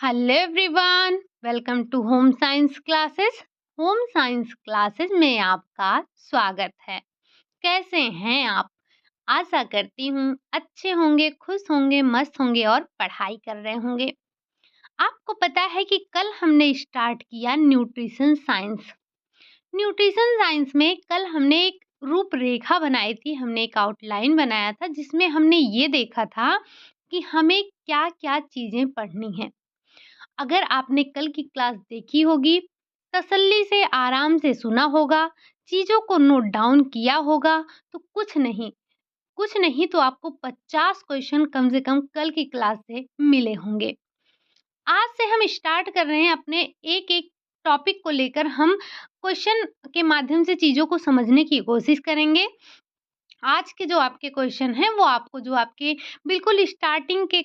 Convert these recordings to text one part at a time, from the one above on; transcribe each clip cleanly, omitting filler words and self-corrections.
Hello everyone, welcome to home science classes. Home science classes में आपका स्वागत है। कैसे हैं आप? आशा करती हूँ अच्छे होंगे, खुश होंगे, मस्त होंगे और पढ़ाई कर रहे होंगे। आपको पता है कि कल हमने स्टार्ट किया न्यूट्रिशन साइंस। न्यूट्रिशन साइंस में कल हमने एक रूपरेखा बनाई थी, हमने एक आउटलाइन बनाया था जिसमें हमने ये देखा था कि हमें क्या-क्या चीज़ें पढ़नी हैं। अगर आपने कल की क्लास देखी होगी, तसल्ली से आराम से सुना होगा, चीज़ों को नोट डाउन किया होगा, तो कुछ नहीं तो आपको 50 क्वेश्चन कम से कम कल की क्लास से मिले होंगे। आज से हम स्टार्ट कर रहे हैं अपने एक-एक टॉपिक को लेकर हम क्वेश्चन के माध्यम से चीज़ों को समझने की कोशिश करेंगे। आज के जो आपके क्वेश्चन हैं वो आपको जो आपके बिल्कुल स्टार्टिंग के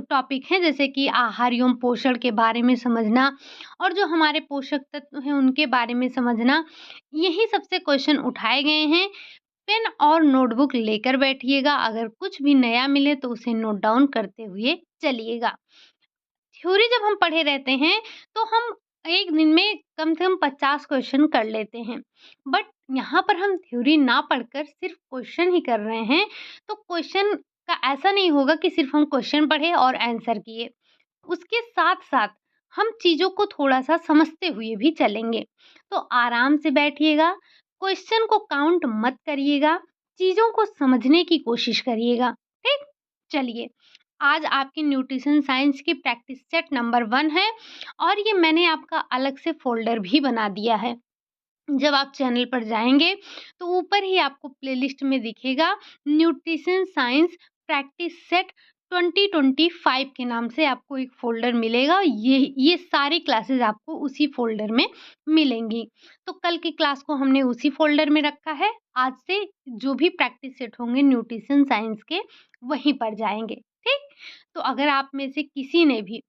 टॉपिक हैं जैसे कि आहार एवं पोषण के बारे में समझना और जो हमारे पोषक तत्व हैं उनके बारे में समझना, यही सबसे क्वेश्चन उठाए गए हैं। पेन और नोटबुक लेकर बैठिएगा, अगर कुछ भी नया मिले तो उसे नोट डाउन करते हुए चलिएगा। थ्योरी जब हम पढ़े रहते हैं तो हम एक दिन में कम से कम 50 क्वेश्चन कर लेते हैं, बट यहाँ पर हम थ्योरी ना पढ़कर सिर्फ क्वेश्चन ही कर रहे हैं, तो क्वेश्चन का ऐसा नहीं होगा कि सिर्फ हम क्वेश्चन पढ़े और आंसर किए। उसके साथ साथ हम चीज़ों को थोड़ा सा समझते हुए भी चलेंगे। तो आराम से बैठिएगा, क्वेश्चन को काउंट मत करिएगा, चीज़ों को समझने की कोशिश करिएगा। ठीक? चलिए, आज आपकी न्यूट्रिशन साइंस की प्रैक्टिस सेट नंबर 1 है और ये मैंने आपका अलग से फ़ोल्डर भी बना दिया है। जब आप चैनल पर जाएँगे तो ऊपर ही आपको प्लेलिस्ट में दिखेगा न्यूट्रिशन साइंस प्रैक्टिस सेट 2025 के नाम से आपको एक फ़ोल्डर मिलेगा। ये सारी क्लासेस आपको उसी फ़ोल्डर में मिलेंगी। तो कल की क्लास को हमने उसी फ़ोल्डर में रखा है। आज से जो भी प्रैक्टिस सेट होंगे न्यूट्रिशन साइंस के वहीं पर जाएँगे। ठीक? तो अगर आप में से किसी ने भी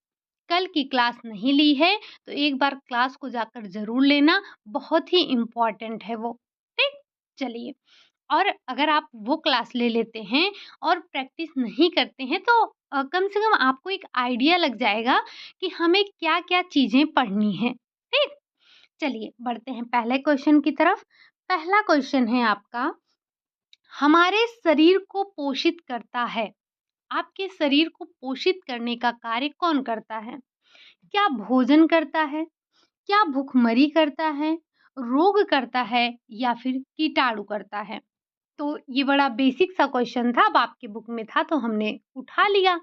कल की क्लास नहीं ली है, तो एक बार क्लास को जाकर ज़रूर लेना, बहुत ही इम्पोर्टेंट है वो। ठीक? चलिए, और अगर आप वो क्लास ले लेते हैं और प्रैक्टिस नहीं करते हैं तो कम से कम आपको एक आइडिया लग जाएगा कि हमें क्या-क्या चीज़ें पढ़नी हैं। ठीक? चलिए, बढ़ते हैं पहले क्वेश्चन की तरफ। पहला क्वेश्चन है आपका, हमारे शरीर को पोषित करता है। आपके शरीर को पोषित करने का कार्य कौन करता है? क्या भोजन करता है? क्या भूखमरी करता है? रोग करता है या फिर कीटाणु करता है? तो ये बड़ा बेसिक सा क्वेश्चन था, अब आपके बुक में था तो हमने उठा लिया।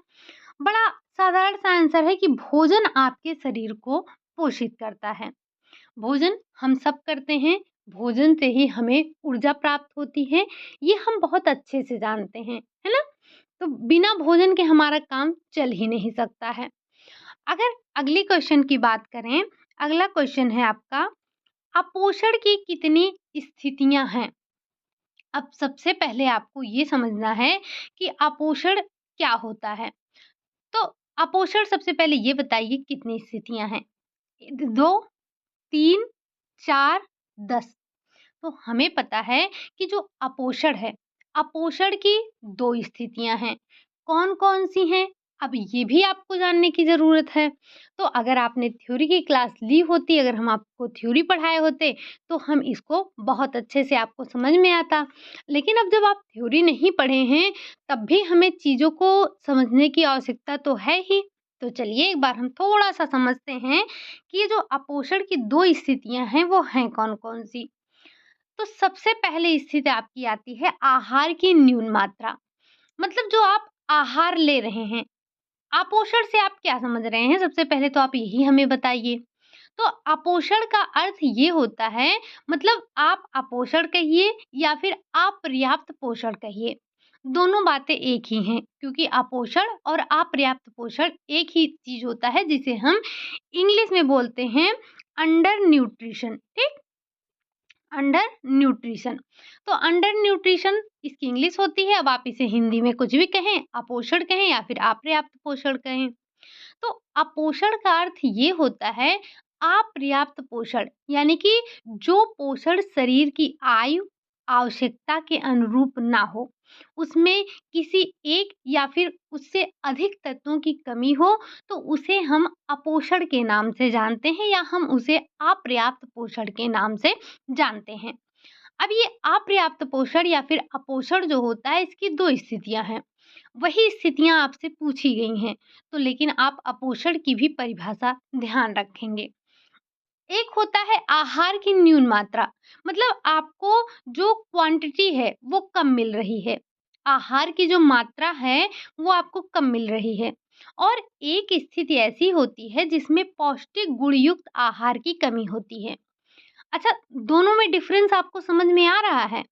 बड़ा साधारण सा आंसर है कि भोजन आपके शरीर को पोषित करता है। भोजन हम सब करते हैं, भोजन से ही हमें ऊर्जा प्राप्त होती है, ये हम बहुत अच्छे से जानते हैं, है ना? तो बिना भोजन के हमारा काम चल ही नहीं सकता है। अगर अगली क्वेश्चन की बात करें, अगला क्वेश्चन है आपका, अपोषण की कितनी स्थितियाँ हैं? अब सबसे पहले आपको ये समझना है कि अपोषण क्या होता है? तो अपोषण सबसे पहले ये बताइए कितनी स्थितियाँ हैं? 2, 3, 4, 10। तो हमें पता है कि जो अपोषण है, अपोषण की 2 स्थितियाँ हैं। कौन-कौन सी हैं? अब ये भी आपको जानने की ज़रूरत है। तो अगर आपने थ्योरी की क्लास ली होती, अगर हम आपको थ्योरी पढ़ाए होते, तो हम इसको बहुत अच्छे से आपको समझ में आता। लेकिन अब जब आप थ्योरी नहीं पढ़े हैं, तब भी हमें चीज़ों को समझने की आवश्यकता तो है ही। तो चलिए एक बार हम थोड़ा-सा समझते हैं कि ये जो अपोषण की 2 स्थितियाँ हैं, वो हैं कौन-कौन सी? तो सबसे पहले स्थिति आपकी आती है आहार की न्यून मात्रा। मतलब जो आप आहार ले रहे हैं, अपोषण से आप क्या समझ रहे हैं? सबसे पहले तो आप यही हमें बताइए। तो अपोषण का अर्थ ये होता है, मतलब आप अपोषण कहिए या फिर अपर्याप्त पोषण कहिए, दोनों बातें एक ही हैं, क्योंकि अपोषण और अपर्याप्त पोषण एक ही चीज़ होता है जिसे हम इंग्लिश में बोलते हैं अंडर न्यूट्रिशन। ठीक? Under nutrition. तो अंडर न्यूट्रिशन इसकी इंग्लिश होती है, अब आप इसे हिंदी में कुछ भी कहें, अपोषण कहें या फिर अपर्याप्त पोषण कहें। तो अपोषण का अर्थ ये होता है अपर्याप्त पोषण, यानी कि जो पोषण शरीर की आयु आवश्यकता के अनुरूप ना हो। उसमें किसी एक या फिर उससे अधिक तत्वों की कमी हो तो उसे हम अपोषण के नाम से जानते हैं या हम उसे अपर्याप्त पोषण के नाम से जानते हैं। अब ये अपर्याप्त पोषण या फिर अपोषण जो होता है इसकी 2 स्थितियाँ हैं। वही स्थितियाँ आपसे पूछी गई हैं, तो लेकिन आप अपोषण की भी परिभाषा ध्यान रखेंगे। एक होता है आहार की न्यून मात्रा, मतलब आपको जो क्वांटिटी है वो कम मिल रही है। आहार की जो मात्रा है वो आपको कम मिल रही है। और एक स्थिति ऐसी होती है जिसमें पौष्टिक गुणयुक्त आहार की कमी होती है। अच्छा, दोनों में डिफरेंस आपको समझ में आ रहा है?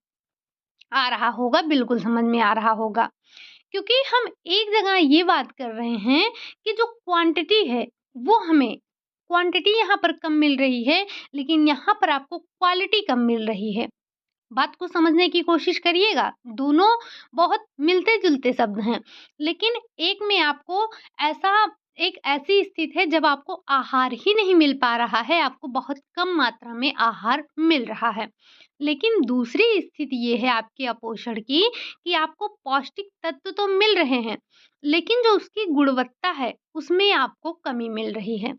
आ रहा होगा, बिल्कुल समझ में आ रहा होगा। क्योंकि हम एक जगह ये बात कर रहे हैं कि जो क्वांटिटी है वो हमें क्वांटिटी यहाँ पर कम मिल रही है, लेकिन यहाँ पर आपको क्वालिटी कम मिल रही है। बात को समझने की कोशिश करिएगा। दोनों बहुत मिलते-जुलते शब्द हैं, लेकिन एक में आपको ऐसा एक ऐसी स्थिति है जब आपको आहार ही नहीं मिल पा रहा है, आपको बहुत कम मात्रा में आहार मिल रहा है। लेकिन दूसरी स्थिति ये है आपके अपोषण की कि आपको पौष्टिक तत्व तो मिल रहे हैं, लेकिन जो उसकी गुणवत्ता है, उसमें आपको कमी मिल रही है।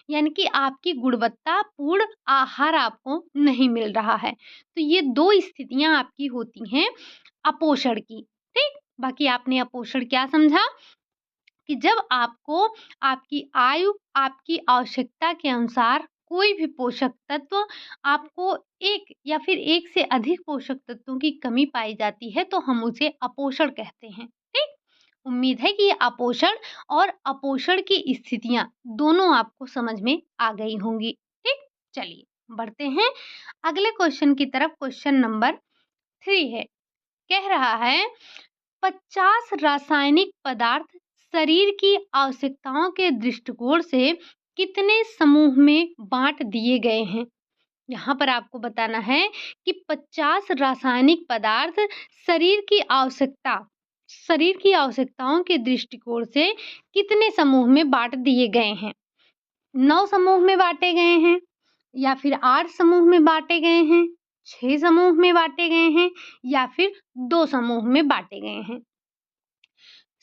यानी कि आपकी गुणवत्तापूर्ण आहार आपको नहीं मिल रहा है। तो ये 2 स्थितियाँ आपकी होती हैं अपोषण की, ठीक? बाकी आपने अपोषण क्या समझा कि जब आपको आपकी आयु, आपकी आवश्यकता के अनुसार कोई भी पोषक तत्व आपको 1 या फिर 1 से अधिक पोषक तत्वों की कमी पाई जाती है, तो हम उसे अपोषण कहते हैं, ठीक? उम्मीद है कि ये अपोषण और अपोषण की स्थितियाँ दोनों आपको समझ में आ गई होंगी, ठीक? चलिए बढ़ते हैं अगले क्वेश्चन की तरफ। क्वेश्चन नंबर 3 है, कह रहा है 50 रासायनिक पदार्थ शरीर की आवश्यकताओं के दृष्टिकोण से कितने समूह में बांट दिए गए हैं? यहाँ पर आपको बताना है कि 50 रासायनिक पदार्थ शरीर की आवश्यकता शरीर की आवश्यकताओं के दृष्टिकोण से कितने समूह में बांट दिए गए हैं। 9 समूह में बांटे गए हैं या फिर 8 समूह में बांटे गए हैं, 6 समूह में बांटे गए हैं या फिर 2 समूह में बांटे गए हैं।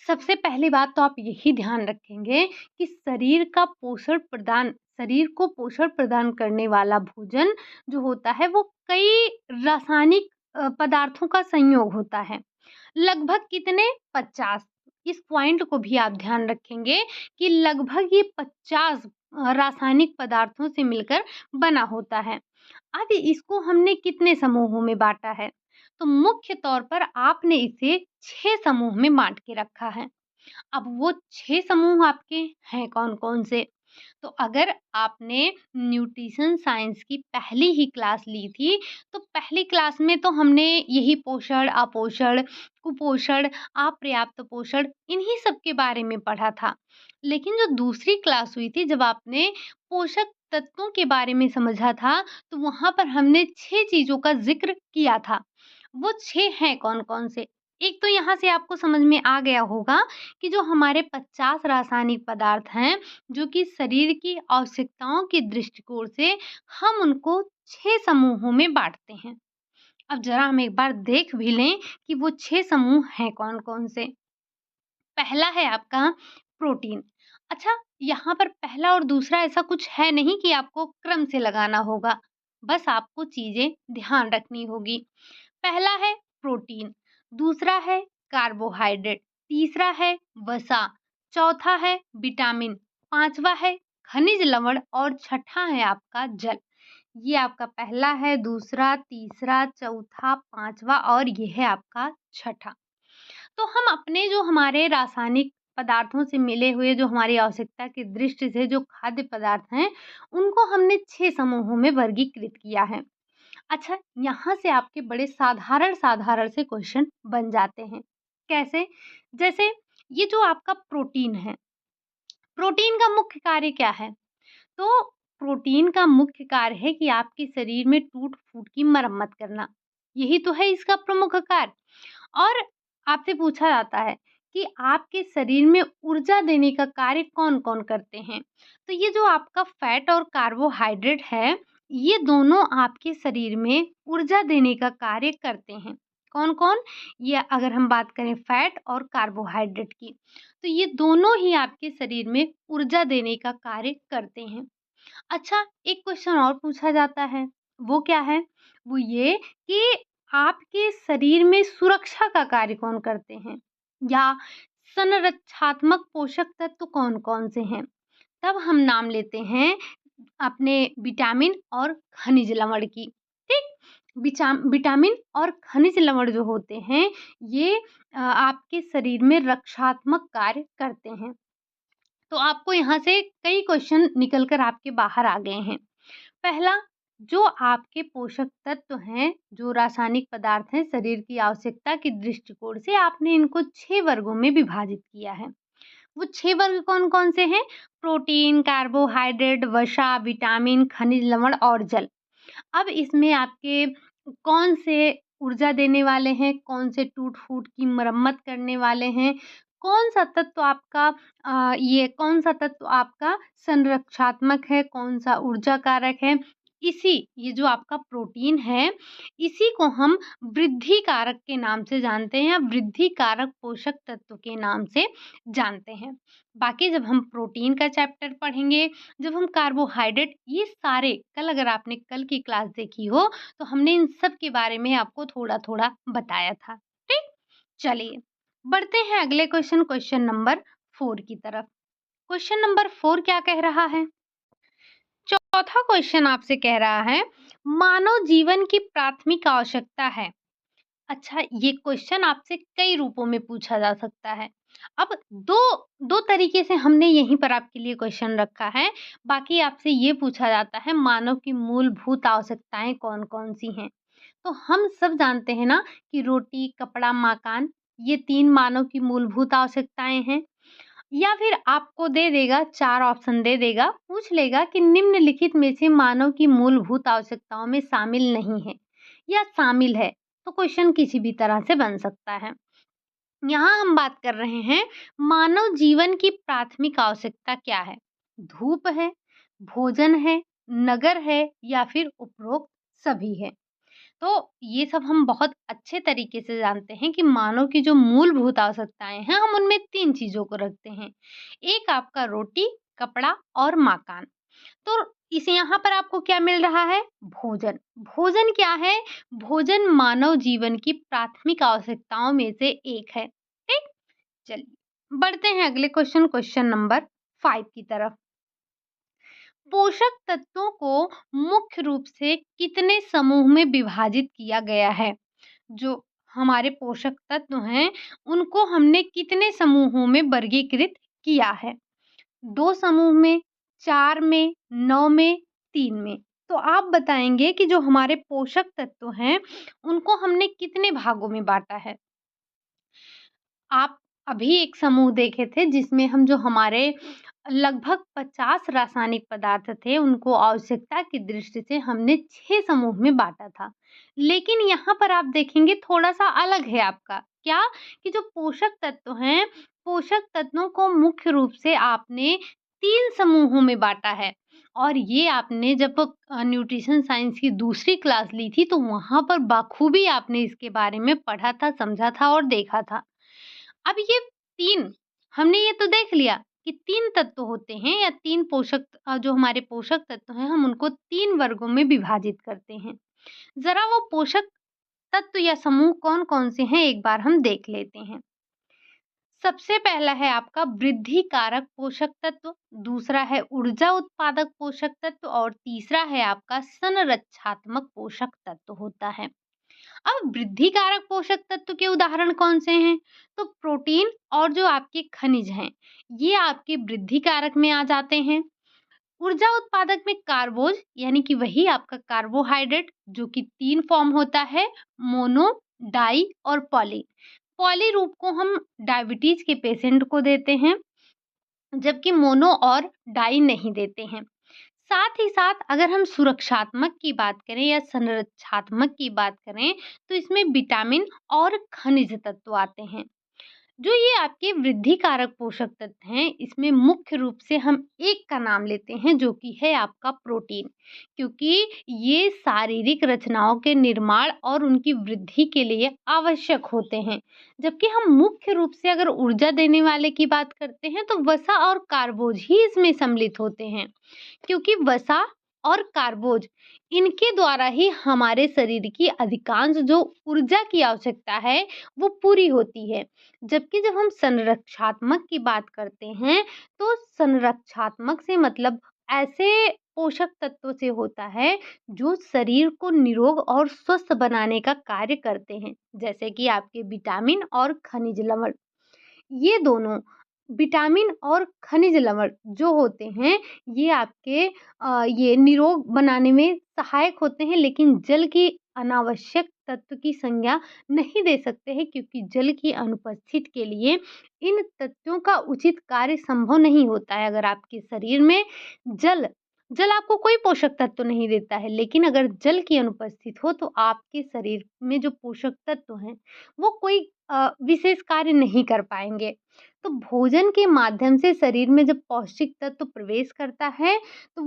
सबसे पहली बात तो आप यही ध्यान रखेंगे कि शरीर को पोषण प्रदान करने वाला भोजन जो होता है वो कई रासायनिक पदार्थों का संयोग होता है। लगभग कितने? 50। इस पॉइंट को भी आप ध्यान रखेंगे कि लगभग ये 50 रासायनिक पदार्थों से मिलकर बना होता है। अब इसको हमने कितने समूहों में बाँटा है? तो मुख्य तौर पर आपने इसे 6 समूह में बाँट के रखा है। अब वो 6 समूह आपके हैं कौन-कौन से? तो अगर आपने न्यूट्रिशन साइंस की पहली ही क्लास ली थी, तो पहली क्लास में तो हमने यही पोषण, अपोषण, कुपोषण, अपर्याप्त पोषण इन्हीं सब के बारे में पढ़ा था। लेकिन जो दूसरी क्लास हुई थी जब आपने पोषक तत्वों के बारे में समझा था, तो वहाँ पर हमने 6 चीज़ों का ज़िक्र किया था। वो 6 हैं कौन-कौन से? एक तो यहाँ से आपको समझ में आ गया होगा कि जो हमारे 50 रासायनिक पदार्थ हैं, जो कि शरीर की आवश्यकताओं के दृष्टिकोण से हम उनको 6 समूहों में बाँटते हैं। अब ज़रा हम एक बार देख भी लें कि वो 6 समूह हैं कौन-कौन से। पहला है आपका प्रोटीन। अच्छा, यहाँ पर पहला और दूसरा ऐसा कुछ है नहीं कि आपको क्रम से लगाना होगा, बस आपको चीज़ें ध्यान रखनी होगी। पहला है प्रोटीन, दूसरा है कार्बोहाइड्रेट, तीसरा है वसा, चौथा है विटामिन, पाँचवा है खनिज लवण और छठा है आपका जल। ये आपका पहला है, दूसरा, तीसरा, चौथा, पाँचवा और ये है आपका छठा। तो हम अपने जो हमारे रासायनिक पदार्थों से मिले हुए जो हमारी आवश्यकता की दृष्टि से जो खाद्य पदार्थ हैं, उनको हमने 6 समूहों में वर्गीकृत किया है। अच्छा, यहाँ से आपके बड़े साधारण-साधारण से क्वेश्चन बन जाते हैं। कैसे? जैसे ये जो आपका प्रोटीन है, प्रोटीन का मुख्य कार्य क्या है? तो प्रोटीन का मुख्य कार्य है कि आपके शरीर में टूट-फूट की मरम्मत करना। यही तो है इसका प्रमुख कार्य। और आपसे पूछा जाता है कि आपके शरीर में ऊर्जा देने का कार्य कौन-कौन करते हैं? तो ये जो आपका फैट और कार्बोहाइड्रेट है, ये दोनों आपके शरीर में ऊर्जा देने का कार्य करते हैं। कौन-कौन? ये अगर हम बात करें फैट और कार्बोहाइड्रेट की, तो ये दोनों ही आपके शरीर में ऊर्जा देने का कार्य करते हैं। अच्छा, एक क्वेश्चन और पूछा जाता है, वो क्या है? वो ये कि आपके शरीर में सुरक्षा का कार्य कौन करते हैं? या संरक्षात्मक पोषक तत्व कौन-कौन से हैं? तब हम नाम लेते हैं अपने विटामिन और खनिज लवण की, ठीक? विटामिन और खनिज लवण जो होते हैं, ये आपके शरीर में रक्षात्मक कार्य करते हैं। तो आपको यहाँ से कई क्वेश्चन निकल कर आपके बाहर आ गए हैं। पहला, जो आपके पोषक तत्व हैं, जो रासायनिक पदार्थ हैं, शरीर की आवश्यकता के दृष्टिकोण से आपने इनको 6 वर्गों में विभाजित किया है। वो 6 वर्ग कौन-कौन से हैं? प्रोटीन, कार्बोहाइड्रेट, वसा, विटामिन, खनिज लवण और जल। अब इसमें आपके कौन से ऊर्जा देने वाले हैं, कौन से टूट-फूट की मरम्मत करने वाले हैं, कौन-सा तत्व आपका ये कौन-सा तत्व आपका संरक्षात्मक है, कौन-सा ऊर्जा कारक है। ये जो आपका प्रोटीन है, इसी को हम वृद्धि कारक के नाम से जानते हैं या वृद्धि कारक पोषक तत्व के नाम से जानते हैं। बाकी जब हम प्रोटीन का चैप्टर पढ़ेंगे, जब हम कार्बोहाइड्रेट, ये सारे कल अगर आपने कल की क्लास देखी हो, तो हमने इन सब के बारे में आपको थोड़ा-थोड़ा बताया था। ठीक? चलिए, बढ़ते हैं अगले क्वेश्चन नंबर 4 की तरफ। क्वेश्चन नंबर 4 क्या कह रहा है? चौथा क्वेश्चन आपसे कह रहा है, मानव जीवन की प्राथमिक आवश्यकता है। अच्छा, ये क्वेश्चन आपसे कई रूपों में पूछा जा सकता है। अब दो दो तरीके से हमने यहीं पर आपके लिए क्वेश्चन रखा है। बाकी आपसे ये पूछा जाता है, मानव की मूलभूत आवश्यकताएँ कौन-कौन सी हैं? तो हम सब जानते हैं ना कि रोटी, कपड़ा, मकान, ये 3 मानव की मूलभूत आवश्यकताएँ हैं। या फिर आपको दे देगा, 4 ऑप्शन दे देगा, पूछ लेगा कि निम्नलिखित में से मानव की मूलभूत आवश्यकताओं में शामिल नहीं है या शामिल है, तो क्वेश्चन किसी भी तरह से बन सकता है। यहाँ हम बात कर रहे हैं, मानव जीवन की प्राथमिक आवश्यकता क्या है? धूप है, भोजन है, नगर है या फिर उपरोक्त सभी है। तो ये सब हम बहुत अच्छे तरीके से जानते हैं कि मानव की जो मूलभूत आवश्यकताएँ हैं, हम उनमें 3 चीज़ों को रखते हैं। एक आपका रोटी, कपड़ा और मकान। तो इस यहाँ पर आपको क्या मिल रहा है? भोजन। भोजन क्या है? भोजन मानव जीवन की प्राथमिक आवश्यकताओं में से एक है। ठीक? चलिए, बढ़ते हैं अगले क्वेश्चन नंबर 5 की तरफ। पोषक तत्वों को मुख्य रूप से कितने समूह में विभाजित किया गया है? जो हमारे पोषक तत्व हैं, उनको हमने कितने समूहों में वर्गीकृत किया है? 2 समूह में, 4 में, 9 में, 3 में। तो आप बताएँगे कि जो हमारे पोषक तत्व हैं, उनको हमने कितने भागों में बाँटा है? आप अभी एक समूह देखे थे जिसमें हम जो हमारे लगभग 50 रासायनिक पदार्थ थे, उनको आवश्यकता की दृष्टि से हमने 6 समूह में बाँटा था। लेकिन यहाँ पर आप देखेंगे थोड़ा-सा अलग है आपका। क्या? कि जो पोषक तत्व हैं, पोषक तत्वों को मुख्य रूप से आपने 3 समूहों में बाँटा है। और ये आपने जब न्यूट्रिशन साइंस की दूसरी क्लास ली थी, तो वहाँ पर बाखूबी आपने इसके बारे में पढ़ा था, समझा था और देखा था। अब ये 3 हमने ये तो देख लिया कि 3 तत्व होते हैं या 3 जो हमारे पोषक तत्व हैं, हम उनको 3 वर्गों में विभाजित करते हैं। ज़रा वो पोषक तत्व या समूह कौन-कौन से हैं, एक बार हम देख लेते हैं। सबसे पहला है आपका वृद्धि कारक पोषक तत्व, दूसरा है ऊर्जा उत्पादक पोषक तत्व और तीसरा है आपका संरक्षात्मक पोषक तत्व होता है। अब वृद्धि कारक पोषक तत्व के उदाहरण कौन से हैं? तो प्रोटीन और जो आपके खनिज हैं, ये आपके वृद्धि कारक में आ जाते हैं। ऊर्जा उत्पादक में कार्बोज यानी कि वही आपका कार्बोहाइड्रेट, जो कि 3 फॉर्म होता है, मोनो, डाई और पॉली। पॉली रूप को हम डायबिटीज के पेशेंट को देते हैं, जबकि मोनो और डाई नहीं देते हैं। साथ ही साथ अगर हम सुरक्षात्मक की बात करें या संरक्षात्मक की बात करें, तो इसमें विटामिन और खनिज तत्व आते हैं। जो ये आपके वृद्धि कारक पोषक तत्व हैं, इसमें मुख्य रूप से हम एक का नाम लेते हैं जो कि है आपका प्रोटीन, क्योंकि ये शारीरिक रचनाओं के निर्माण और उनकी वृद्धि के लिए आवश्यक होते हैं। जबकि हम मुख्य रूप से अगर ऊर्जा देने वाले की बात करते हैं तो वसा और कार्बोज ही इसमें सम्मिलित होते हैं, क्योंकि वसा और कार्बोज इनके द्वारा ही हमारे शरीर की अधिकांश जो ऊर्जा की आवश्यकता है वो पूरी होती है। जबकि जब हम संरक्षात्मक की बात करते हैं तो संरक्षात्मक से मतलब ऐसे पोषक तत्वों से होता है जो शरीर को निरोग और स्वस्थ बनाने का कार्य करते हैं, जैसे कि आपके विटामिन और खनिज लवण। ये दोनों विटामिन और खनिज लवण जो होते हैं ये आपके ये निरोग बनाने में सहायक होते हैं, लेकिन जल की अनावश्यक तत्व की संज्ञा नहीं दे सकते हैं, क्योंकि जल की अनुपस्थित के लिए इन तत्वों का उचित कार्य संभव नहीं होता है। अगर आपके शरीर में जल जल आपको कोई पोषक तत्व नहीं देता है, लेकिन अगर जल की अनुपस्थित हो तो आपके शरीर में जो पोषक तत्व हैं वो कोई विशेष कार्य नहीं कर पाएंगे। तो भोजन के माध्यम से शरीर में जब पौष्टिक तत्व प्रवेश करता है तो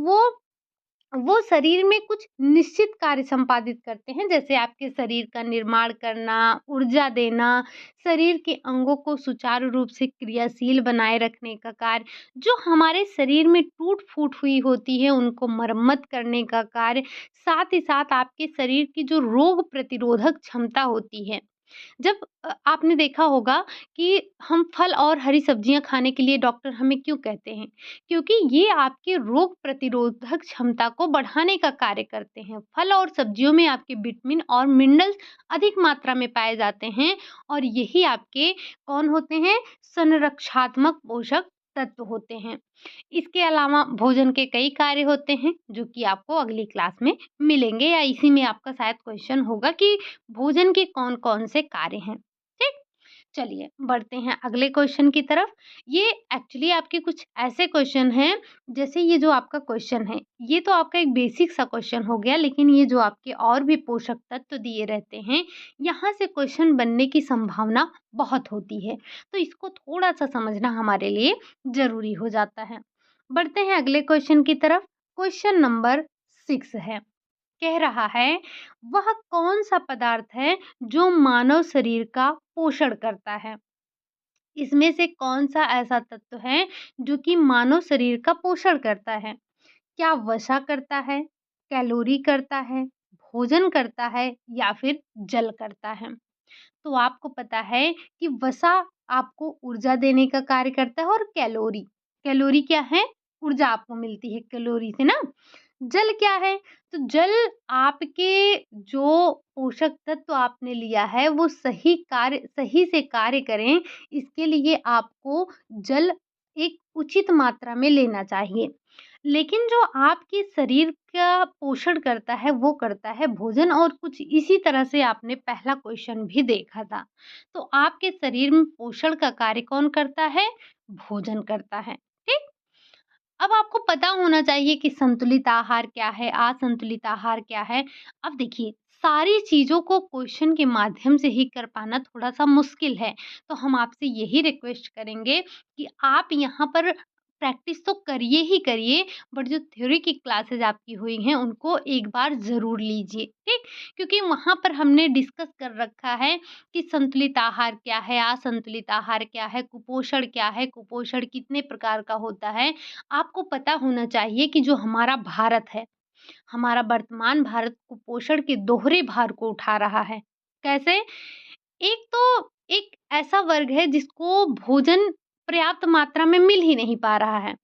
वो शरीर में कुछ निश्चित कार्य संपादित करते हैं, जैसे आपके शरीर का निर्माण करना, ऊर्जा देना, शरीर के अंगों को सुचारू रूप से क्रियाशील बनाए रखने का कार्य, जो हमारे शरीर में टूट फूट हुई होती है उनको मरम्मत करने का कार्य, साथ ही साथ आपके शरीर की जो रोग प्रतिरोधक क्षमता होती है। जब आपने देखा होगा कि हम फल और हरी सब्जियाँ खाने के लिए डॉक्टर हमें क्यों कहते हैं? क्योंकि ये आपके रोग प्रतिरोधक क्षमता को बढ़ाने का कार्य करते हैं। फल और सब्जियों में आपके विटामिन और मिनरल्स अधिक मात्रा में पाए जाते हैं और यही आपके कौन होते हैं? संरक्षात्मक पोषक तत्व होते हैं। इसके अलावा भोजन के कई कार्य होते हैं जो कि आपको अगली क्लास में मिलेंगे, या इसी में आपका शायद क्वेश्चन होगा कि भोजन के कौन-कौन से कार्य हैं। ठीक? चलिए बढ़ते हैं अगले क्वेश्चन की तरफ। ये एक्चुअली आपके कुछ ऐसे क्वेश्चन हैं, जैसे ये जो आपका क्वेश्चन है, ये तो आपका एक बेसिक सा क्वेश्चन हो गया, लेकिन ये जो आपके और भी पोषक तत्व दिए रहते हैं, यहाँ से क्वेश्चन बनने की संभावना बहुत होती है। तो इसको थोड़ा-सा समझना हमारे लिए ज़रूरी हो जाता है। बढ़ते हैं अगले क्वेश्चन की तरफ। क्वेश्चन नंबर 6 है। कह रहा है, वह कौन-सा पदार्थ है जो मानव शरीर का पोषण करता है? इसमें से कौन-सा ऐसा तत्व है जो कि मानव शरीर का पोषण करता है? क्या वसा करता है, कैलोरी करता है, भोजन करता है या फिर जल करता है? तो आपको पता है कि वसा आपको ऊर्जा देने का कार्य करता है, और कैलोरी कैलोरी क्या है? ऊर्जा आपको मिलती है कैलोरी से ना। जल क्या है? तो जल आपके जो पोषक तत्व आपने लिया है वो सही से कार्य करें, इसके लिए आपको जल एक उचित मात्रा में लेना चाहिए। लेकिन जो आपके शरीर का पोषण करता है वो करता है भोजन, और कुछ इसी तरह से आपने पहला क्वेश्चन भी देखा था। तो आपके शरीर में पोषण का कार्य कौन करता है? भोजन करता है। ठीक? अब आपको पता होना चाहिए कि संतुलित आहार क्या है, असंतुलित आहार क्या है। अब देखिए, सारी चीज़ों को क्वेश्चन के माध्यम से ही कर पाना थोड़ा-सा मुश्किल है। तो हम आपसे यही रिक्वेस्ट करेंगे कि आप यहाँ पर प्रैक्टिस तो करिए ही करिए, बट जो थ्योरी की क्लासेस आपकी हुई हैं, उनको एक बार ज़रूर लीजिए, ठीक? क्योंकि वहाँ पर हमने डिस्कस कर रखा है कि संतुलित आहार क्या है, असंतुलित आहार क्या है, कुपोषण क्या है, कुपोषण कितने प्रकार का होता है। आपको पता होना चाहिए कि जो हमारा भारत है, हमारा वर्तमान भारत कुपोषण के दोहरे भार को उठा रहा है। कैसे? एक तो एक ऐसा वर्ग है जिसको भोजन पर्याप्त मात्रा में मिल ही नहीं पा रहा है,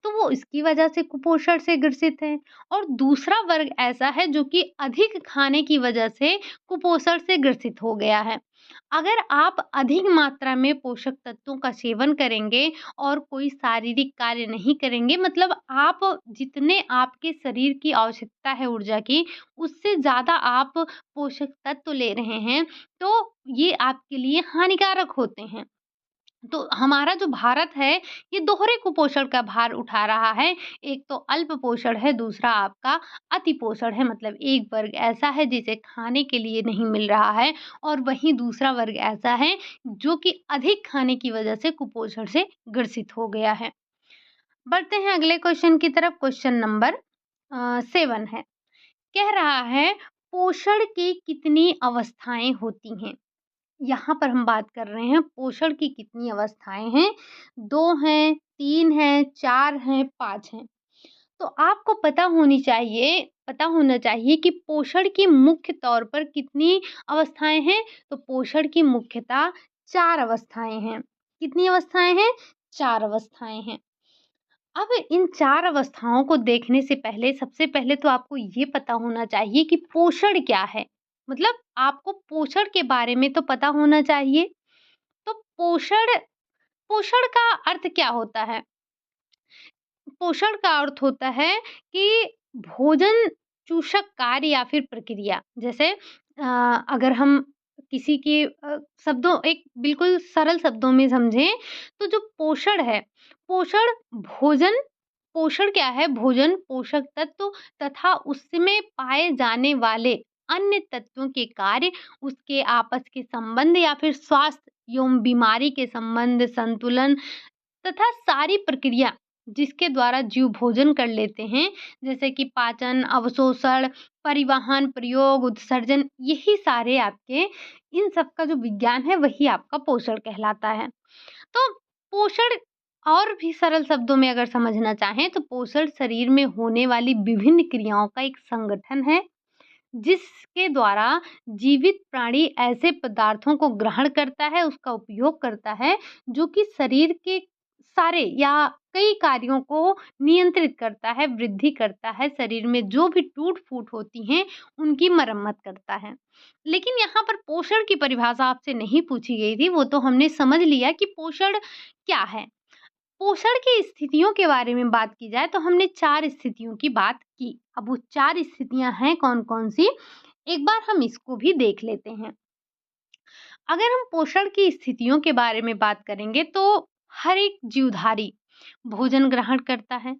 तो वो इसकी वजह से कुपोषण से ग्रसित है, और दूसरा वर्ग ऐसा है जो कि अधिक खाने की वजह से कुपोषण से ग्रसित हो गया है। अगर आप अधिक मात्रा में पोषक तत्वों का सेवन करेंगे और कोई शारीरिक कार्य नहीं करेंगे, मतलब आप जितने आपके शरीर की आवश्यकता है ऊर्जा की, उससे ज़्यादा आप पोषक तत्व ले रहे हैं, तो ये आपके लिए हानिकारक होते हैं। तो हमारा जो भारत है, ये दोहरे कुपोषण का भार उठा रहा है। एक तो अल्प पोषण है, दूसरा आपका अति पोषण है। मतलब एक वर्ग ऐसा है जिसे खाने के लिए नहीं मिल रहा है और वहीं दूसरा वर्ग ऐसा है जो कि अधिक खाने की वजह से कुपोषण से ग्रसित हो गया है। बढ़ते हैं अगले क्वेश्चन की तरफ। क्वेश्चन नंबर 7 है। कह रहा है पोषण की कितनी अवस्थाएँ होती हैं? यहाँ पर हम बात कर रहे हैं पोषण की कितनी अवस्थाएँ हैं? 2 हैं, 3 हैं, 4 हैं, 5 हैं। तो आपको पता होना चाहिए कि पोषण की मुख्य तौर पर कितनी अवस्थाएँ हैं? तो पोषण की मुख्यतः 4 अवस्थाएँ हैं। कितनी अवस्थाएँ हैं? 4 अवस्थाएँ हैं। अब इन 4 अवस्थाओं को देखने से पहले सबसे पहले तो आपको ये पता होना चाहिए कि पोषण क्या है? मतलब आपको पोषण के बारे में तो पता होना चाहिए। तो पोषण पोषण का अर्थ क्या होता है? पोषण का अर्थ होता है कि भोजन चूषक कार्य या फिर प्रक्रिया। जैसे अगर हम किसी के एक बिल्कुल सरल शब्दों में समझें तो जो पोषण है, पोषण भोजन पोषण क्या है? भोजन, पोषक तत्व तथा उसमें पाए जाने वाले अन्य तत्वों के कार्य, उसके आपस के संबंध या फिर स्वास्थ्य एवं बीमारी के संबंध, संतुलन तथा सारी प्रक्रिया जिसके द्वारा जीव भोजन कर लेते हैं, जैसे कि पाचन, अवशोषण, परिवहन, प्रयोग, उत्सर्जन, यही सारे आपके इन सब का जो विज्ञान है वही आपका पोषण कहलाता है। तो पोषण और भी सरल शब्दों में अगर समझना चाहें तो पोषण शरीर में होने वाली विभिन्न क्रियाओं का एक संगठन है, जिसके द्वारा जीवित प्राणी ऐसे पदार्थों को ग्रहण करता है, उसका उपयोग करता है, जो कि शरीर के सारे या कई कार्यों को नियंत्रित करता है, वृद्धि करता है, शरीर में जो भी टूट-फूट होती हैं, उनकी मरम्मत करता है। लेकिन यहाँ पर पोषण की परिभाषा आपसे नहीं पूछी गई थी, वो तो हमने समझ लिया कि पोषण क्या है। पोषण की स्थितियों के बारे में बात की जाए तो हमने 4 स्थितियों की बात की। अब वो 4 स्थितियाँ हैं कौन-कौन सी? एक बार हम इसको भी देख लेते हैं। अगर हम पोषण की स्थितियों के बारे में बात करेंगे तो हर एक जीवधारी भोजन ग्रहण करता है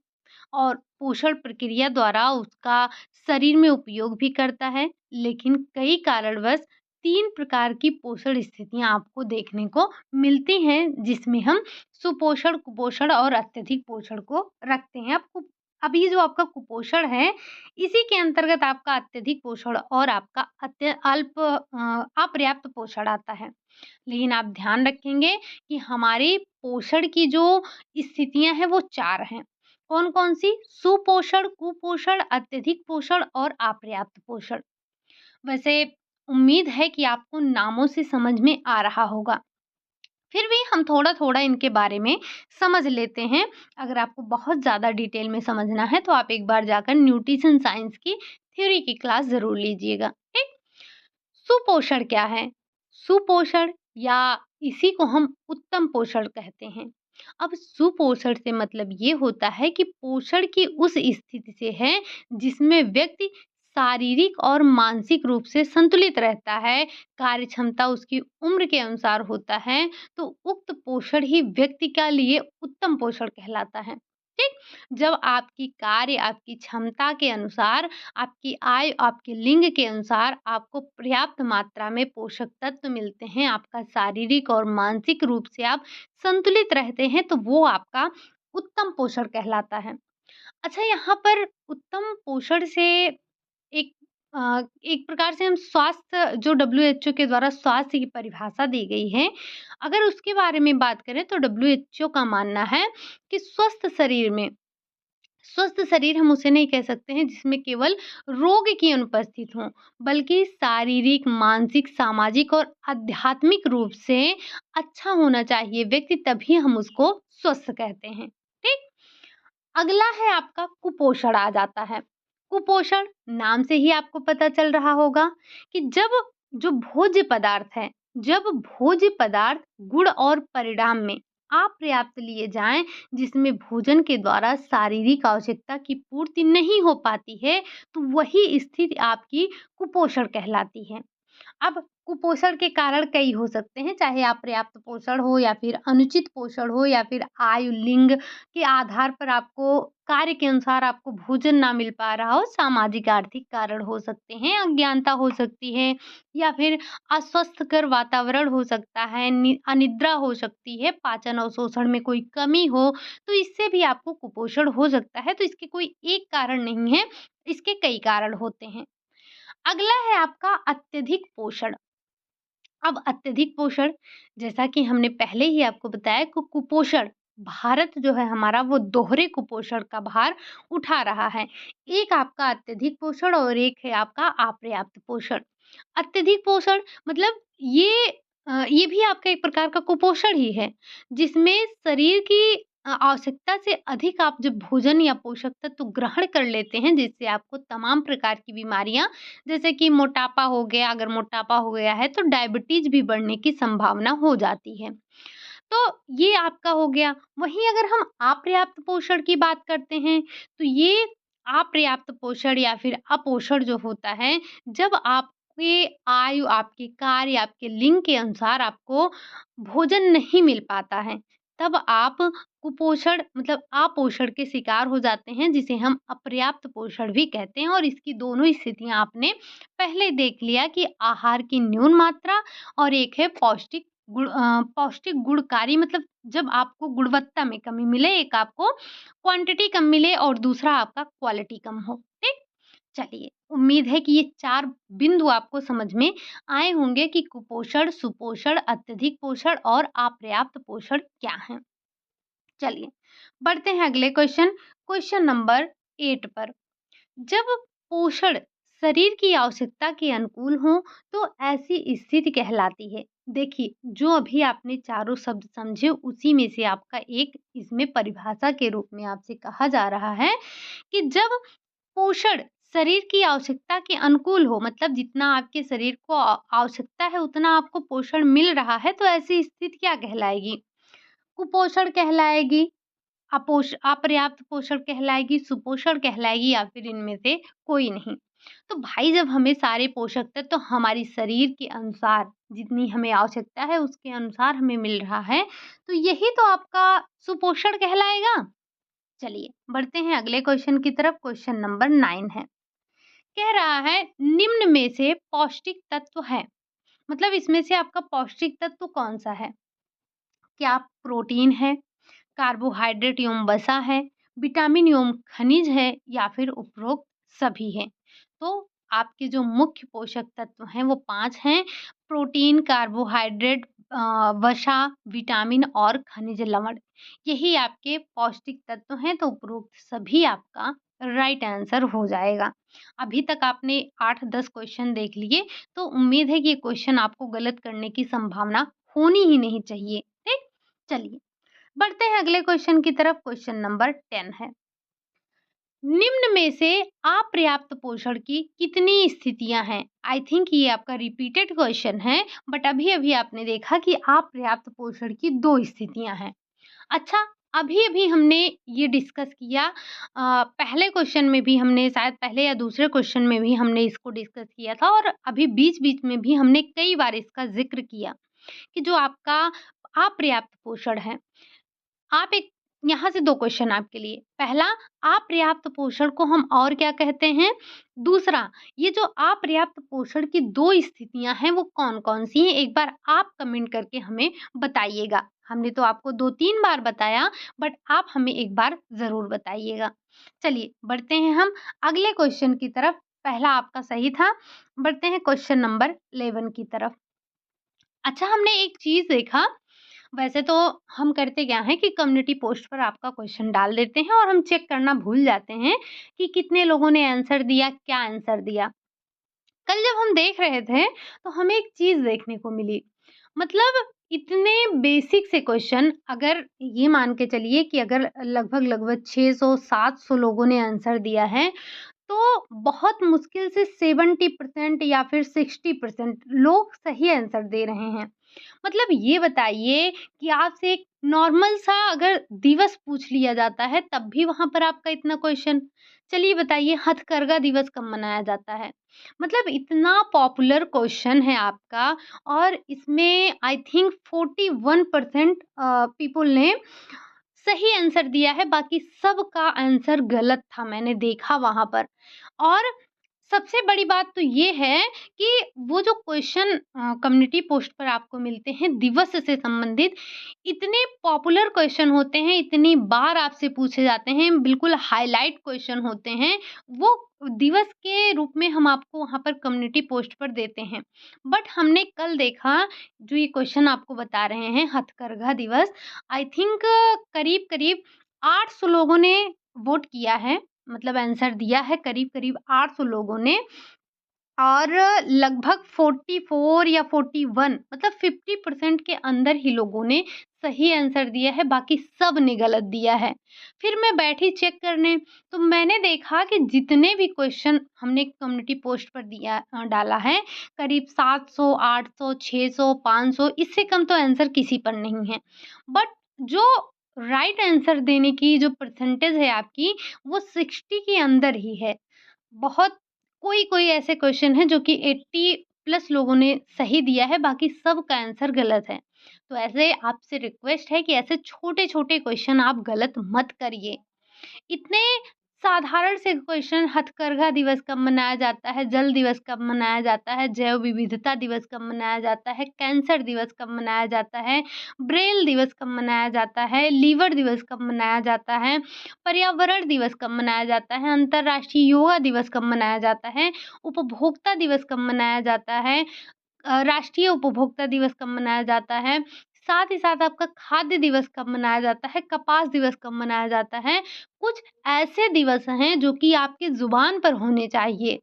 और पोषण प्रक्रिया द्वारा उसका शरीर में उपयोग भी करता है। लेकिन कई कारणवश 3 प्रकार की पोषण स्थितियाँ आपको देखने को मिलती हैं, जिसमें हम सुपोषण, कुपोषण और अत्यधिक पोषण को रखते हैं। अब ये जो आपका कुपोषण है, इसी के अंतर्गत आपका अत्यधिक पोषण और आपका अपर्याप्त पोषण आता है। लेकिन आप ध्यान रखेंगे कि हमारी पोषण की जो स्थितियाँ हैं वो 4 हैं। कौन-कौन सी? सुपोषण, कुपोषण, अत्यधिक पोषण और अपर्याप्त पोषण। वैसे उम्मीद है कि आपको नामों से समझ में आ रहा होगा। फिर भी हम थोड़ा-थोड़ा इनके बारे में समझ लेते हैं। अगर आपको बहुत ज़्यादा डिटेल में समझना है तो आप एक बार जाकर न्यूट्रिशन साइंस की थ्योरी की क्लास ज़रूर लीजिएगा। ठीक? सुपोषण क्या है? सुपोषण या इसी को हम उत्तम पोषण कहते हैं। अब सुपोषण से मतलब ये होता है कि पोषण की उस स्थिति से है जिसमें व्यक्ति शारीरिक और मानसिक रूप से संतुलित रहता है, कार्य क्षमता उसकी उम्र के अनुसार होता है, तो उक्त पोषण ही व्यक्ति के लिए उत्तम पोषण कहलाता है। ठीक? जब आपकी कार्य, आपकी क्षमता के अनुसार, आपकी आय, आपके लिंग के अनुसार आपको पर्याप्त मात्रा में पोषक तत्व मिलते हैं, आपका शारीरिक और मानसिक रूप से आप संतुलित रहते हैं, तो वो आपका उत्तम पोषण कहलाता है। अच्छा, यहाँ पर उत्तम पोषण से एक एक प्रकार से हम स्वास्थ्य जो डब्ल्यूएचओ के द्वारा स्वास्थ्य की परिभाषा दी गई है, अगर उसके बारे में बात करें तो डब्ल्यूएचओ का मानना है कि स्वस्थ शरीर हम उसे नहीं कह सकते हैं जिसमें केवल रोग की अनुपस्थित हो, बल्कि शारीरिक, मानसिक, सामाजिक और आध्यात्मिक रूप से अच्छा होना चाहिए व्यक्ति, तभी हम उसको स्वस्थ कहते हैं। ठीक? अगला है आपका कुपोषण आ जाता है। कुपोषण नाम से ही आपको पता चल रहा होगा कि जब भोज्य पदार्थ गुण और परिणाम में अपर्याप्त लिए जाएँ, जिसमें भोजन के द्वारा शारीरिक आवश्यकता की पूर्ति नहीं हो पाती है, तो वही स्थिति आपकी कुपोषण कहलाती है। अब कुपोषण के कारण कई हो सकते हैं, चाहे अपर्याप्त पोषण हो या फिर अनुचित पोषण हो या फिर आयु, लिंग के आधार पर आपको कार्य के अनुसार आपको भोजन ना मिल पा रहा हो, सामाजिक आर्थिक कारण हो सकते हैं, अज्ञानता हो सकती है या फिर अस्वस्थकर वातावरण हो सकता है, अनिद्रा हो सकती है, पाचन और शोषण में कोई कमी हो, तो इससे भी आपको कुपोषण हो सकता है। तो इसके कोई एक कारण नहीं है, इसके कई कारण होते हैं। अगला है आपका अत्यधिक पोषण। अब अत्यधिक पोषण, जैसा कि हमने पहले ही आपको बताया कि कुपोषण, भारत जो है हमारा वो दोहरे कुपोषण का भार उठा रहा है। एक आपका अत्यधिक पोषण और एक है आपका अपर्याप्त पोषण। अत्यधिक पोषण मतलब ये भी आपका एक प्रकार का कुपोषण ही है, जिसमें शरीर की आवश्यकता से अधिक आप जब भोजन या पोषक तत्व ग्रहण कर लेते हैं, जिससे आपको तमाम प्रकार की बीमारियाँ, जैसे कि मोटापा हो गया, अगर मोटापा हो गया है तो डायबिटीज भी बढ़ने की संभावना हो जाती है। तो ये आपका हो गया। वहीं अगर हम अपर्याप्त पोषण की बात करते हैं, तो ये अपर्याप्त पोषण या फिर अपोषण जो होता है, जब आपके आयु, आपके कार्य, आपके लिंग के अनुसार आपको भोजन नहीं मिल पाता है, तब आप कुपोषण मतलब अपोषण के शिकार हो जाते हैं, जिसे हम अपर्याप्त पोषण भी कहते हैं। और इसकी दोनों स्थितियाँ आपने पहले देख लिया कि आहार की न्यून मात्रा और एक है पौष्टिक गुणकारी, मतलब जब आपको गुणवत्ता में कमी मिले, एक आपको क्वांटिटी कम मिले और दूसरा आपका क्वालिटी कम हो। ठीक? चलिए, उम्मीद है कि ये 4 बिंदु आपको समझ में आए होंगे कि कुपोषण, सुपोषण, अत्यधिक पोषण और अपर्याप्त पोषण क्या हैं। चलिए, बढ़ते हैं अगले क्वेश्चन नंबर 8 पर। जब पोषण शरीर की आवश्यकता के अनुकूल हो, तो ऐसी स्थिति कहलाती है। देखिए, जो अभी आपने चारों शब्द समझे, उसी में से आपका एक इसमें परिभाषा के रूप में आपसे कहा जा रहा है कि जब पोषण शरीर की आवश्यकता के अनुकूल हो, मतलब जितना आपके शरीर को आवश्यकता है उतना आपको पोषण मिल रहा है, तो ऐसी स्थिति क्या कहलाएगी? कुपोषण कहलाएगी, अपर्याप्त पोषण कहलाएगी, सुपोषण कहलाएगी या फिर इनमें से कोई नहीं। तो भाई, जब हमें सारे पोषक तत्व तो हमारी शरीर के अनुसार जितनी हमें आवश्यकता है उसके अनुसार हमें मिल रहा है, तो यही तो आपका सुपोषण कहलाएगा। चलिए, बढ़ते हैं अगले क्वेश्चन की तरफ। क्वेश्चन नंबर 9 है। कह रहा है निम्न में से पौष्टिक तत्व है, मतलब इसमें से आपका पौष्टिक तत्व कौन सा है? क्या प्रोटीन है, कार्बोहाइड्रेट एवं वसा है, विटामिन एवं खनिज है या फिर उपरोक्त सभी है? तो आपके जो मुख्य पोषक तत्व हैं वो 5 हैं। प्रोटीन, कार्बोहाइड्रेट, वसा, विटामिन और खनिज लवण। यही आपके पौष्टिक तत्व हैं, तो उपरोक्त सभी आपका राइट आंसर हो जाएगा। अभी तक आपने 8-10 क्वेश्चन देख लिए, तो उम्मीद है कि ये क्वेश्चन आपको गलत करने की संभावना होनी ही नहीं चाहिए। ठीक? चलिए, बढ़ते हैं अगले क्वेश्चन की तरफ। क्वेश्चन नंबर 10 है। निम्न में से अपर्याप्त पोषण की कितनी स्थितियां हैं? आई थिंक ये आपका रिपीटेड क्वेश्चन है, बट अभी-अभी आपने देखा कि अपर्याप्त पोषण की 2 स्थितियां हैं। अच्छा, अभी-अभी हमने ये डिस्कस किया, पहले क्वेश्चन में भी हमने, शायद पहले या दूसरे क्वेश्चन में भी हमने इसको डिस्कस किया था और अभी बीच-बीच में भी हमने कई बार इसका ज़िक्र किया कि जो आपका अपर्याप्त पोषण है, आप एक यहाँ से 2 क्वेश्चन आपके लिए। पहला, अपर्याप्त पोषण को हम और क्या कहते हैं? दूसरा, ये जो अपर्याप्त पोषण की 2 स्थितियाँ हैं, वो कौन-कौन सी हैं? एक बार आप कमेंट करके हमें बताइएगा। हमने तो आपको 2-3 बार बताया, बट आप हमें एक बार ज़रूर बताइएगा। चलिए, बढ़ते हैं हम अगले क्वेश्चन की तरफ। पहला आपका सही था। बढ़ते हैं क्वेश्चन नंबर 11 की तरफ। अच्छा, हमने एक चीज़ देखा, वैसे तो हम करते क्या हैं कि कम्युनिटी पोस्ट पर आपका क्वेश्चन डाल देते हैं और हम चेक करना भूल जाते हैं कि कितने लोगों ने आंसर दिया, क्या आंसर दिया। कल जब हम देख रहे थे, तो हमें एक चीज़ देखने को मिली। मतलब इतने बेसिक से क्वेश्चन, अगर ये मान के चलिए कि अगर लगभग-लगभग 600-700 लोगों ने आंसर दिया है, तो बहुत मुश्किल से 70% या फिर 60% लोग सही आंसर दे रहे हैं। मतलब ये बताइए कि आपसे एक नॉर्मल सा अगर दिवस पूछ लिया जाता है, तब भी वहाँ पर आपका इतना क्वेश्चन। चलिए बताइए, हथकरघा दिवस कब मनाया जाता है? मतलब इतना पॉपुलर क्वेश्चन है आपका और इसमें आई थिंक 41% पीपल ने सही आंसर दिया है, बाकी सबका आंसर गलत था, मैंने देखा वहाँ पर। और सबसे बड़ी बात तो ये है कि वो जो क्वेश्चन कम्युनिटी पोस्ट पर आपको मिलते हैं दिवस से संबंधित, इतने पॉपुलर क्वेश्चन होते हैं, इतनी बार आपसे पूछे जाते हैं, बिल्कुल हाइलाइट क्वेश्चन होते हैं, वो दिवस के रूप में हम आपको वहाँ पर कम्युनिटी पोस्ट पर देते हैं। बट हमने कल देखा, जो ये क्वेश्चन आपको बता रहे हैं हथकरघा दिवस, आई थिंक करीब-करीब 800 लोगों ने वोट किया है, मतलब आंसर दिया है करीब-करीब 800 लोगों ने और लगभग 44 या 41 मतलब 50% के अंदर ही लोगों ने सही आंसर दिया है, बाकी सब ने गलत दिया है। फिर मैं बैठी चेक करने, तो मैंने देखा कि जितने भी क्वेश्चन हमने कम्युनिटी पोस्ट पर डाला है, करीब 700, 800, 600, 500 इससे कम तो आंसर किसी पर नहीं है। बट जो राइट आंसर देने की जो परसेंटेज है आपकी, वो 60 के अंदर ही है। बहुत कोई-कोई ऐसे क्वेश्चन हैं जो कि 80 प्लस लोगों ने सही दिया है, बाकी सब का आंसर गलत है। तो ऐसे आपसे रिक्वेस्ट है कि ऐसे छोटे-छोटे क्वेश्चन आप गलत मत करिए। इतने साधारण से क्वेश्चन, हथकरघा दिवस कब मनाया जाता है, जल दिवस कब मनाया जाता है, जैव विविधता दिवस कब मनाया जाता है, कैंसर दिवस कब मनाया जाता है, ब्रेल दिवस कब मनाया जाता है, लीवर दिवस कब मनाया जाता है, पर्यावरण दिवस कब मनाया जाता है, अंतर्राष्ट्रीय योगा दिवस कब मनाया जाता है, उपभोक्ता दिवस कब मनाया जाता है, राष्ट्रीय उपभोक्ता दिवस कब मनाया जाता है, साथ ही साथ आपका खाद्य दिवस कब मनाया जाता है, कपास दिवस कब मनाया जाता है। कुछ ऐसे दिवस हैं जो कि आपकी ज़ुबान पर होने चाहिए।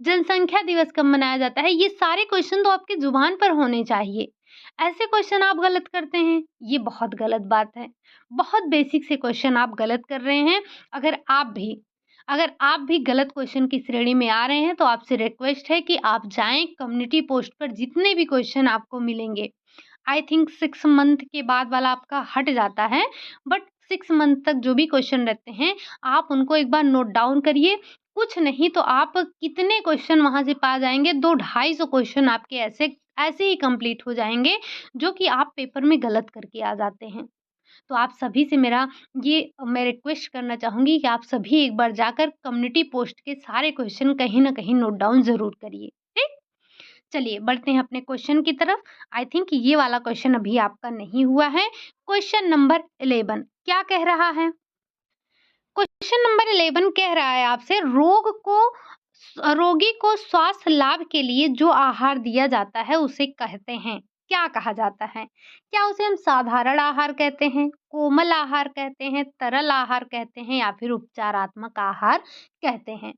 जनसंख्या दिवस कब मनाया जाता है, ये सारे क्वेश्चन तो आपकी ज़ुबान पर होने चाहिए। ऐसे क्वेश्चन आप गलत करते हैं, ये बहुत गलत बात है। बहुत बेसिक से क्वेश्चन आप गलत कर रहे हैं। अगर आप भी गलत क्वेश्चन की श्रेणी में आ रहे हैं, तो आपसे रिक्वेस्ट है कि आप जाएँ कम्युनिटी पोस्ट पर, जितने भी क्वेश्चन आपको मिलेंगे, आई थिंक 6 मंथ के बाद वाला आपका हट जाता है, बट 6 मंथ तक जो भी क्वेश्चन रहते हैं, आप उनको एक बार नोट डाउन करिए। कुछ नहीं तो आप कितने क्वेश्चन वहाँ से पा जाएँगे, 2 ढाई सौ क्वेश्चन आपके ऐसे ऐसे ही कंप्लीट हो जाएँगे, जो कि आप पेपर में गलत करके आ जाते हैं। तो आप सभी से मैं रिक्वेस्ट करना चाहूँगी कि आप सभी एक बार जाकर कम्युनिटी पोस्ट के सारे क्वेश्चन कहीं न कहीं नोट डाउन ज़रूर करिए, ठीक? चलिए बढ़ते हैं अपने क्वेश्चन की तरफ। आई थिंक ये वाला क्वेश्चन अभी आपका नहीं हुआ है। क्वेश्चन नंबर 11 क्या कह रहा है? क्वेश्चन नंबर 11 कह रहा है आपसे, रोगी को स्वास्थ्य लाभ के लिए जो आहार दिया जाता है उसे कहते हैं, क्या कहा जाता है? क्या उसे हम साधारण आहार कहते हैं, कोमल आहार कहते हैं, तरल आहार कहते हैं या फिर उपचारात्मक आहार कहते हैं?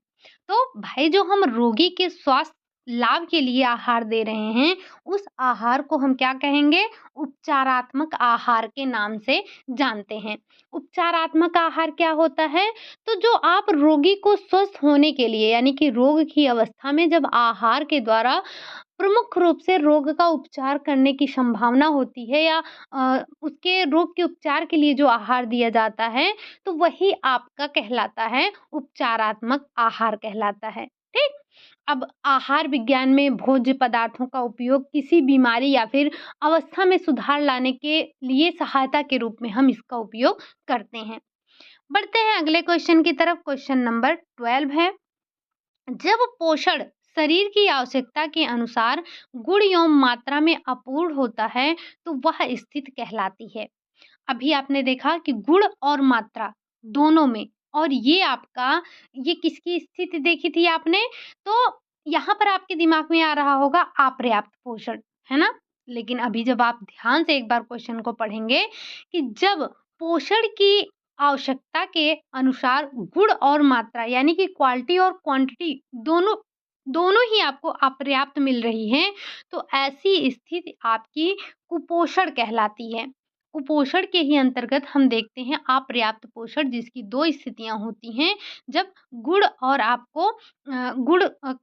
तो भाई, जो हम रोगी के स्वास्थ्य लाभ के लिए आहार दे रहे हैं, उस आहार को हम क्या कहेंगे? उपचारात्मक आहार के नाम से जानते हैं। उपचारात्मक आहार क्या होता है? तो जो आप रोगी को स्वस्थ होने के लिए, यानी कि रोग की अवस्था में जब आहार के द्वारा प्रमुख रूप से रोग का उपचार करने की संभावना होती है, या उसके रोग के उपचार के लिए जो आहार दिया जाता है, तो वही आपका कहलाता है उपचारात्मक आहार कहलाता है। ठीक? अब आहार विज्ञान में भोज्य पदार्थों का उपयोग किसी बीमारी या फिर अवस्था में सुधार लाने के लिए सहायता के रूप में हम इसका उपयोग करते हैं। बढ़ते हैं अगले क्वेश्चन की तरफ। क्वेश्चन नंबर 12 है, जब पोषण शरीर की आवश्यकता के अनुसार गुण एवं मात्रा में अपूर्ण होता है, तो वह स्थिति कहलाती है। अभी आपने देखा कि गुण और मात्रा दोनों में, और ये किसकी स्थिति देखी थी आपने? तो यहाँ पर आपके दिमाग में आ रहा होगा अपर्याप्त पोषण, है ना? लेकिन अभी जब आप ध्यान से एक बार क्वेश्चन को पढ़ेंगे कि जब पोषण की आवश्यकता के अनुसार गुण और मात्रा, यानी कि क्वालिटी और क्वांटिटी दोनों दोनों ही आपको अपर्याप्त मिल रही हैं, तो ऐसी स्थिति आपकी कुपोषण कहलाती है। कुपोषण के ही अंतर्गत हम देखते हैं अपर्याप्त पोषण, जिसकी 2 स्थितियाँ होती हैं, जब गुण और आपको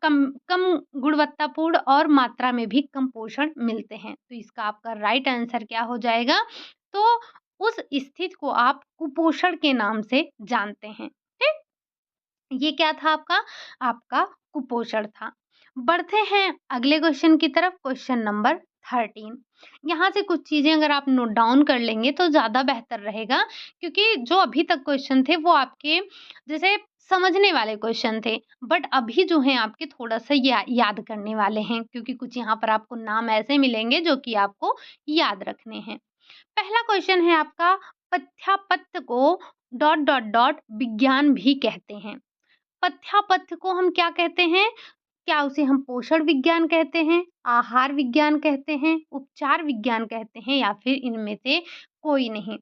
कम कम गुणवत्तापूर्ण और मात्रा में भी कम पोषण मिलते हैं। तो इसका आपका राइट आंसर क्या हो जाएगा? तो उस स्थिति को आप कुपोषण के नाम से जानते हैं। ठीक? ये क्या था आपका? आपका कुपोषण था। बढ़ते हैं अगले क्वेश्चन की तरफ, क्वेश्चन नंबर 13। यहाँ से कुछ चीज़ें अगर आप नोट डाउन कर लेंगे तो ज़्यादा बेहतर रहेगा, क्योंकि जो अभी तक क्वेश्चन थे वो आपके जैसे समझने वाले क्वेश्चन थे, बट अभी जो हैं आपके थोड़ा-सा याद करने वाले हैं, क्योंकि कुछ यहाँ पर आपको नाम ऐसे मिलेंगे जो कि आपको याद रखने हैं। पहला क्वेश्चन है आपका, पथ्यापत्य को विज्ञान भी कहते हैं। पथ्यापथ्य को हम क्या कहते हैं? क्या उसे हम पोषण विज्ञान कहते हैं, आहार विज्ञान कहते हैं, उपचार विज्ञान कहते हैं, या फिर इनमें से कोई नहीं?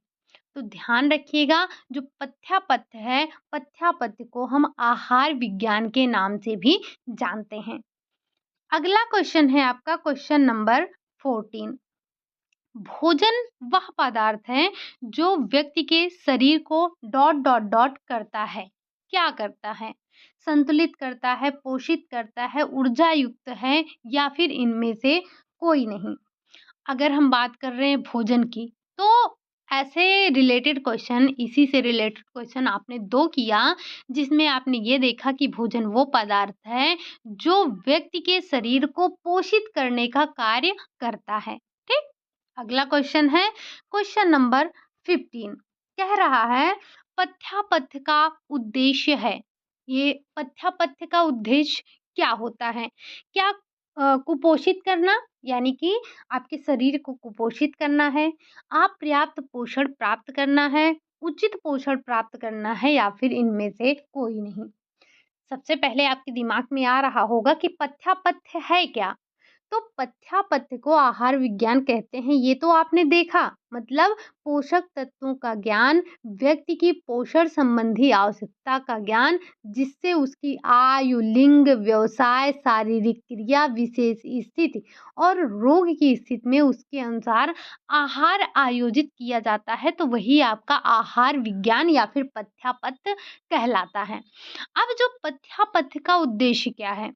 तो ध्यान रखिएगा, जो पथ्यापथ्य है, पथ्यापथ्य को हम आहार विज्ञान के नाम से भी जानते हैं। अगला क्वेश्चन है आपका, क्वेश्चन नंबर 14। भोजन वह पदार्थ है जो व्यक्ति के शरीर को करता है। क्या करता है? संतुलित करता है, पोषित करता है, ऊर्जा युक्त है, या फिर इनमें से कोई नहीं? अगर हम बात कर रहे हैं भोजन की, तो ऐसे रिलेटेड क्वेश्चन, इसी से रिलेटेड क्वेश्चन आपने 2 किया, जिसमें आपने ये देखा कि भोजन वो पदार्थ है जो व्यक्ति के शरीर को पोषित करने का कार्य करता है। ठीक? अगला क्वेश्चन है क्वेश्चन नंबर 15। कह रहा है, पथ्यापथ्य का उद्देश्य है। ये पथ्यापथ्य का उद्देश्य क्या होता है? क्या कुपोषित करना, यानी कि आपके शरीर को कुपोषित करना है, आप पर्याप्त पोषण प्राप्त करना है, उचित पोषण प्राप्त करना है, या फिर इनमें से कोई नहीं? सबसे पहले आपके दिमाग में आ रहा होगा कि पथ्यापथ्य है क्या? तो पथ्यापथ्य को आहार विज्ञान कहते हैं, ये तो आपने देखा। मतलब पोषक तत्वों का ज्ञान, व्यक्ति की पोषण संबंधी आवश्यकता का ज्ञान, जिससे उसकी आयु, लिंग, व्यवसाय, शारीरिक क्रिया, विशेष स्थिति और रोग की स्थिति में उसके अनुसार आहार आयोजित किया जाता है, तो वही आपका आहार विज्ञान या फिर पथ्यापथ्य कहलाता है। अब जो पथ्यापथ्य का उद्देश्य क्या है?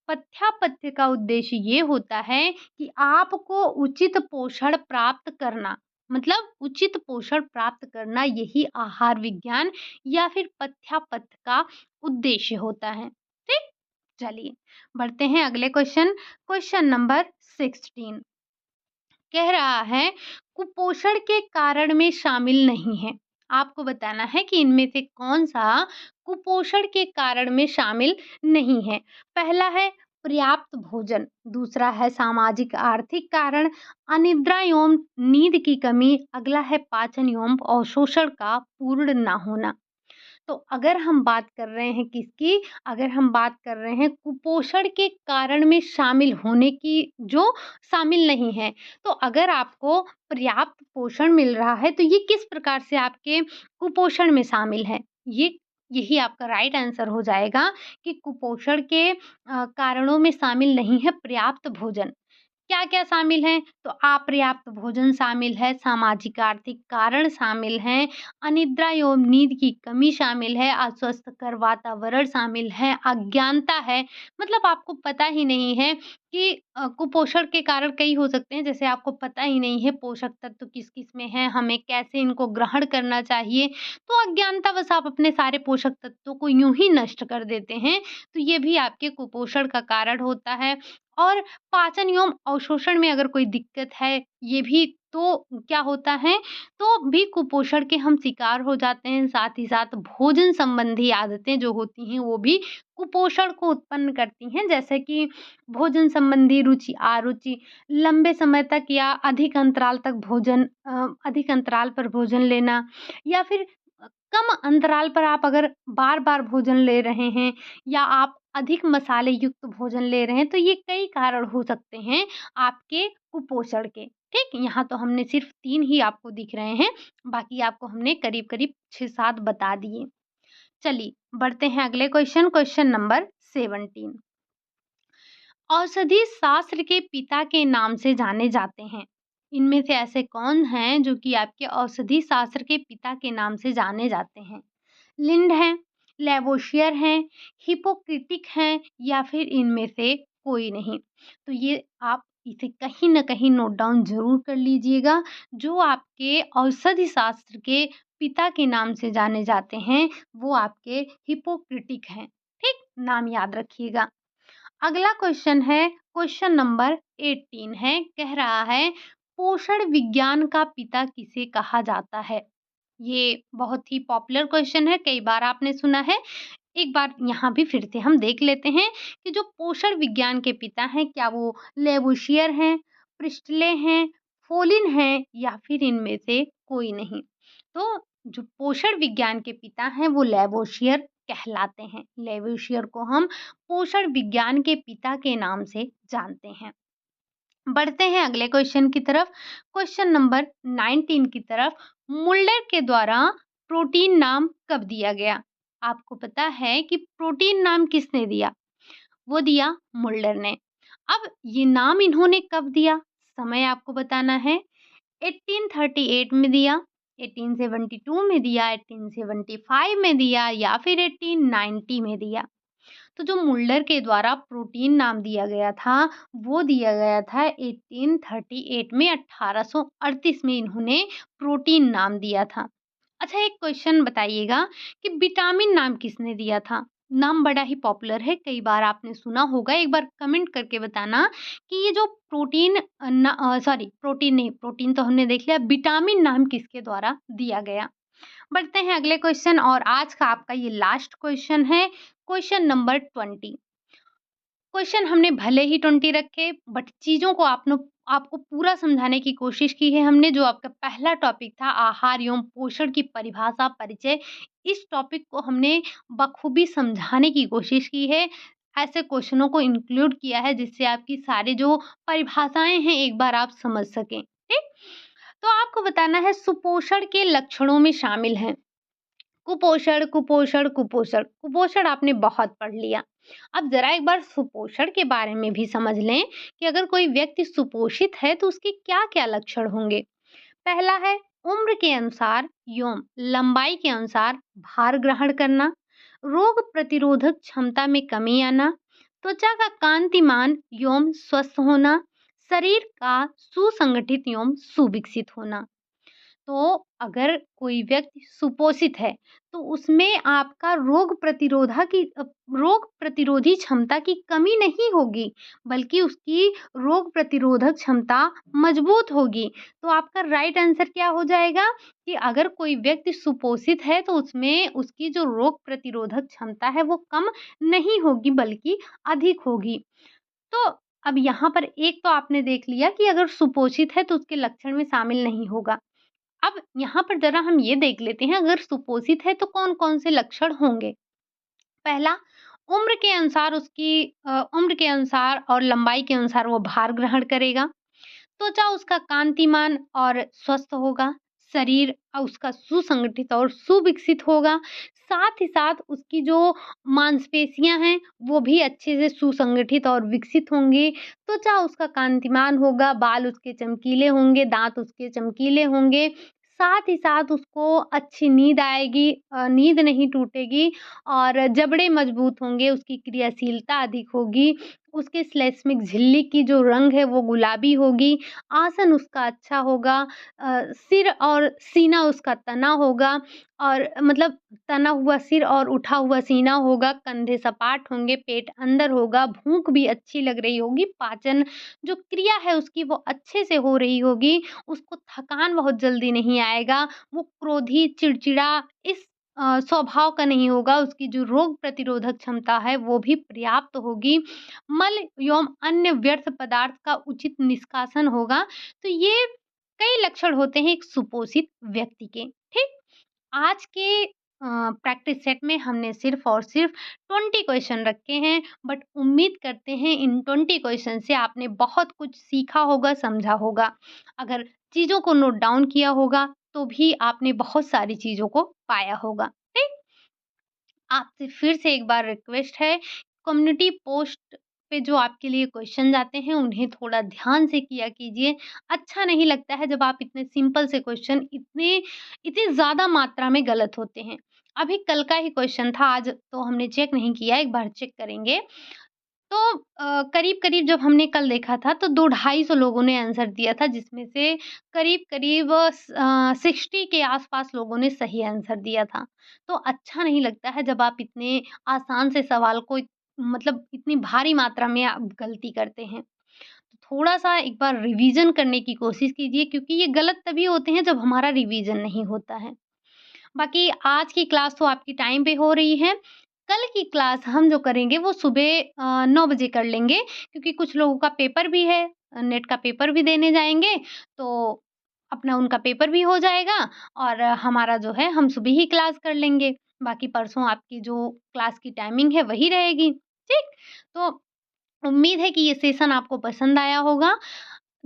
पथ्यापथ्य का उद्देश्य ये होता है कि आपको उचित पोषण प्राप्त करना, मतलब उचित पोषण प्राप्त करना, यही आहार विज्ञान या फिर पथ्यापथ्य का उद्देश्य होता है। ठीक? चलिए बढ़ते हैं अगले क्वेश्चन, क्वेश्चन नंबर 16। कह रहा है, कुपोषण के कारण में शामिल नहीं है। आपको बताना है कि इनमें से कौन-सा कुपोषण के कारण में शामिल नहीं है। पहला है पर्याप्त भोजन, दूसरा है सामाजिक आर्थिक कारण, अनिद्रा एवं नींद की कमी, अगला है पाचन एवं अवशोषण का पूर्ण ना होना। तो अगर हम बात कर रहे हैं किसकी? अगर हम बात कर रहे हैं कुपोषण के कारण में शामिल होने की, जो शामिल नहीं है, तो अगर आपको पर्याप्त पोषण मिल रहा है, तो ये किस प्रकार से आपके कुपोषण में शामिल है? यही आपका राइट आंसर हो जाएगा कि कुपोषण के कारणों में शामिल नहीं है पर्याप्त भोजन। क्या-क्या शामिल हैं? तो अपर्याप्त भोजन शामिल है, सामाजिक आर्थिक कारण शामिल हैं, अनिद्रा एवं नींद की कमी शामिल है, अस्वस्थकर वातावरण शामिल है, अज्ञानता है, मतलब आपको पता ही नहीं है कि कुपोषण के कारण कई हो सकते हैं, जैसे आपको पता ही नहीं है पोषक तत्व किस-किस में हैं, हमें कैसे इनको ग्रहण करना चाहिए, तो अज्ञानतावश आप अपने सारे पोषक तत्वों को यूँ ही नष्ट कर देते हैं, तो ये भी आपके कुपोषण का कारण होता है। और पाचन एवं अवशोषण में अगर कोई दिक्कत है, ये भी तो क्या होता है, तो भी कुपोषण के हम शिकार हो जाते हैं। साथ ही साथ भोजन संबंधी आदतें जो होती हैं, वो भी कुपोषण को उत्पन्न करती हैं, जैसे कि भोजन संबंधी रुचि, अरुचि, लंबे समय तक या अधिक अंतराल पर भोजन लेना, या फिर कम अंतराल पर आप अगर बार-बार भोजन ले रहे हैं, या आप अधिक मसाले युक्त भोजन ले रहे हैं, तो ये कई कारण हो सकते हैं आपके कुपोषण के। ठीक? यहाँ तो हमने सिर्फ़ 3 ही आपको दिख रहे हैं, बाकी आपको हमने करीब-करीब 6-7 बता दिए। चलिए बढ़ते हैं अगले क्वेश्चन, क्वेश्चन नंबर 17। औषधि शास्त्र के पिता के नाम से जाने जाते हैं। इनमें से ऐसे कौन हैं जो कि आपके औषधि शास्त्र के पिता के नाम से जाने जाते हैं? लिंड हैं, लैवोशियर हैं, हिप्पोक्रेटिक हैं, या फिर इनमें से कोई नहीं? तो ये आप इसे कहीं न कहीं नोट डाउन ज़रूर कर लीजिएगा। जो आपके औषधि शास्त्र के पिता के नाम से जाने जाते हैं, वो आपके हिप्पोक्रेटिक हैं। ठीक? नाम याद रखिएगा। अगला क्वेश्चन है, क्वेश्चन नंबर 18 है, कह रहा है पोषण विज्ञान का पिता किसे कहा जाता है? ये बहुत ही पॉपुलर क्वेश्चन है, कई बार आपने सुना है। एक बार यहाँ भी फिर से हम देख लेते हैं कि जो पोषण विज्ञान के पिता हैं, क्या वो लेवुशियर हैं, प्रिस्टले हैं, फोलिन हैं या फिर इनमें से कोई नहीं। तो जो पोषण विज्ञान के पिता हैं वो लेवुशियर कहलाते हैं। लेवुशियर को हम पोषण विज्ञान के पिता के नाम से जानते हैं। बढ़ते हैं अगले क्वेश्चन की तरफ, क्वेश्चन नंबर 19 की तरफ। मुल्लर के द्वारा प्रोटीन नाम कब दिया गया? आपको पता है कि प्रोटीन नाम किसने दिया? वो दिया मुल्लर ने। अब ये नाम इन्होंने कब दिया? समय आपको बताना है। 1838 में दिया, 1872 में दिया, 1875 में दिया या फिर 1890 में दिया। तो जो मुल्लर के द्वारा प्रोटीन नाम दिया गया था, वो दिया गया था 1838 में, 1838 में इन्होंने प्रोटीन नाम दिया था। अच्छा, एक क्वेश्चन बताइएगा कि विटामिन नाम किसने दिया था? नाम बड़ा ही पॉपुलर है, कई बार आपने सुना होगा, एक बार कमेंट करके बताना कि ये जो प्रोटीन सॉरी प्रोटीन नहीं, प्रोटीन तो हमने देख लिया, विटामिन नाम किसके द्वारा दिया गया? बढ़ते हैं अगले क्वेश्चन और आज का आपका ये लास्ट क्वेश्चन है, क्वेश्चन नंबर 20। क्वेश्चन हमने भले ही 20 रखे बट चीज़ों को आपको पूरा समझाने की कोशिश की है हमने। जो आपका पहला टॉपिक था आहार एवं पोषण की परिभाषा परिचय, इस टॉपिक को हमने बखूबी समझाने की कोशिश की है। ऐसे क्वेश्चनों को इंक्लूड किया है जिससे आपकी सारी जो परिभाषाएँ हैं एक बार आप समझ सकें, ठीक? तो आपको बताना है सुपोषण के लक्षणों में शामिल हैं कुपोषण, कुपोषण, कुपोषण। कुपोषण आपने बहुत पढ़ लिया। अब ज़रा एक बार सुपोषण के बारे में भी समझ लें कि अगर कोई व्यक्ति सुपोषित है तो उसके क्या-क्या लक्षण होंगे। पहला है उम्र के अनुसार एवं लंबाई के अनुसार भार ग्रहण करना, रोग प्रतिरोधक क्षमता में कमी आना, त्वचा का कांतिमान एवं स्वस्थ होना, शरीर का सुसंगठित एवं सुविकसित होना। तो अगर कोई व्यक्ति सुपोषित है तो उसमें आपका रोग प्रतिरोधी क्षमता की कमी नहीं होगी, बल्कि उसकी रोग प्रतिरोधक क्षमता मजबूत होगी। तो आपका राइट आंसर क्या हो जाएगा कि अगर कोई व्यक्ति सुपोषित है तो उसमें उसकी जो रोग प्रतिरोधक क्षमता है वो कम नहीं होगी बल्कि अधिक होगी। तो अब यहाँ पर एक तो आपने देख लिया कि अगर सुपोषित है तो उसके लक्षण में शामिल नहीं होगा। अब यहाँ पर ज़रा हम ये देख लेते हैं अगर सुपोषित है तो कौन-कौन से लक्षण होंगे। पहला, उम्र के अनुसार उम्र के अनुसार और लंबाई के अनुसार वो भार ग्रहण करेगा। त्वचा उसका कांतिमान और स्वस्थ होगा, शरीर उसका सुसंगठित और सुविकसित होगा, साथ ही साथ उसकी जो मांसपेशियाँ हैं, वो भी अच्छे से सुसंगठित और विकसित होंगी, त्वचा उसका कांतिमान होगा, बाल उसके चमकीले होंगे, दाँत उसके चमकीले होंगे, साथ ही साथ उसको अच्छी नींद आएगी, नींद नहीं टूटेगी और जबड़े मजबूत होंगे, उसकी क्रियाशीलता अधिक होगी, उसके श्लैष्मिक झिल्ली की जो रंग है वो गुलाबी होगी, आसन उसका अच्छा होगा, सिर और सीना उसका तना होगा और मतलब तना हुआ सिर और उठा हुआ सीना होगा, कंधे सपाट होंगे, पेट अंदर होगा, भूख भी अच्छी लग रही होगी, पाचन जो क्रिया है उसकी वो अच्छे से हो रही होगी, उसको थकान बहुत जल्दी नहीं आएगा, वो क्रोधी, चिड़चिड़ा इस स्वभाव का नहीं होगा, उसकी जो रोग प्रतिरोधक क्षमता है वो भी पर्याप्त होगी, मल एवं अन्य व्यर्थ पदार्थ का उचित निष्कासन होगा। तो ये कई लक्षण होते हैं एक सुपोषित व्यक्ति के, ठीक? आज के प्रैक्टिस सेट में हमने सिर्फ़ और सिर्फ़ 20 क्वेश्चन रखे हैं, बट उम्मीद करते हैं इन 20 क्वेश्चन से आपने बहुत कुछ सीखा होगा, समझा होगा। अगर चीज़ों को नोट डाउन किया होगा, तो भी आपने बहुत सारी चीज़ों को पाया होगा, ठीक? आपसे फिर से एक बार रिक्वेस्ट है, कम्युनिटी पोस्ट पे जो आपके लिए क्वेश्चन आते हैं, उन्हें थोड़ा ध्यान से किया कीजिए। अच्छा नहीं लगता है जब आप इतने सिंपल से क्वेश्चन इतनी ज़्यादा मात्रा में गलत होते हैं। अभी कल का ही क्वेश्चन था, आज तो हमने चेक नहीं किया, एक बार चेक करेंगे। तो करीब-करीब जब हमने कल देखा था तो 2 250 लोगों ने आंसर दिया था जिसमें से करीब-करीब 60 के आस-पास लोगों ने सही आंसर दिया था। तो अच्छा नहीं लगता है जब आप इतने आसान से सवाल को मतलब इतनी भारी मात्रा में आप गलती करते हैं। तो थोड़ा-सा एक बार रिवीज़न करने की कोशिश कीजिए, क्योंकि ये गलत तभी होते हैं जब हमारा रिवीज़न नहीं होता है। बाकी आज की क्लास तो आपकी टाइम पे हो रही है। कल की क्लास हम जो करेंगे वो सुबह 9 बजे कर लेंगे, क्योंकि कुछ लोगों का पेपर भी है, नेट का पेपर भी देने जाएँगे, तो अपना उनका पेपर भी हो जाएगा और हमारा जो है हम सुबह ही क्लास कर लेंगे। बाकी परसों आपकी जो क्लास की टाइमिंग है वही रहेगी, ठीक? तो उम्मीद है कि ये सेशन आपको पसंद आया होगा।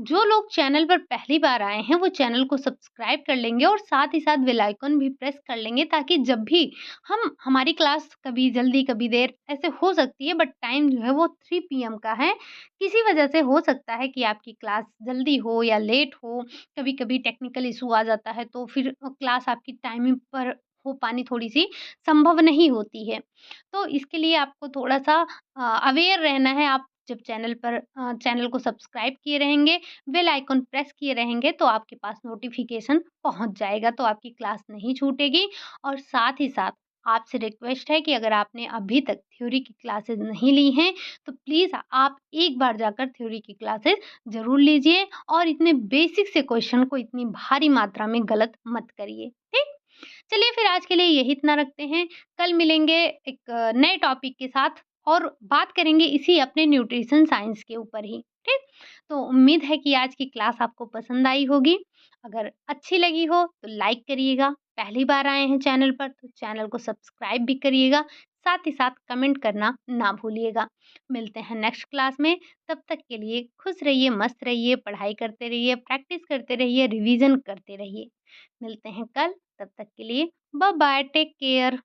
जो लोग चैनल पर पहली बार आए हैं, वो चैनल को सब्सक्राइब कर लेंगे और साथ ही साथ बेल आइकन भी प्रेस कर लेंगे, ताकि जब भी हम हमारी क्लास कभी जल्दी, कभी देर ऐसे हो सकती है, बट टाइम जो है वो 3 पीएम का है। किसी वजह से हो सकता है कि आपकी क्लास जल्दी हो या लेट हो, कभी-कभी टेक्निकल इश्यू आ जाता है, तो फिर क्लास आपकी टाइमिंग पर हो पानी थोड़ी-सी संभव नहीं होती है। तो इसके लिए आपको थोड़ा-सा अवेयर रहना है। आप जब चैनल को सब्सक्राइब किए रहेंगे, बेल आइकन प्रेस किए रहेंगे, तो आपके पास नोटिफ़िकेशन पहुँच जाएगा, तो आपकी क्लास नहीं छूटेगी। और साथ ही साथ आपसे रिक्वेस्ट है कि अगर आपने अभी तक थ्योरी की क्लासेस नहीं ली हैं, तो प्लीज़ आप एक बार जाकर थ्योरी की क्लासेस ज़रूर लीजिए और इतने बेसिक से क्वेश्चन को इतनी भारी मात्रा में गलत मत करिए, ठीक? चलिए फिर आज के लिए यही इतना रखते हैं। कल मिलेंगे एक नए टॉपिक के साथ और बात करेंगे इसी अपने न्यूट्रिशन साइंस के ऊपर ही, ठीक? तो उम्मीद है कि आज की क्लास आपको पसंद आई होगी। अगर अच्छी लगी हो तो लाइक करिएगा, पहली बार आए हैं चैनल पर तो चैनल को सब्सक्राइब भी करिएगा, साथ ही साथ कमेंट करना ना भूलिएगा। मिलते हैं नेक्स्ट क्लास में, तब तक के लिए खुश रहिए, मस्त रहिए, पढ़ाई करते रहिए, प्रैक्टिस करते रहिए, रिवीज़न करते रहिए। मिलते हैं कल, तब तक के लिए बाय बाय, टेक केयर।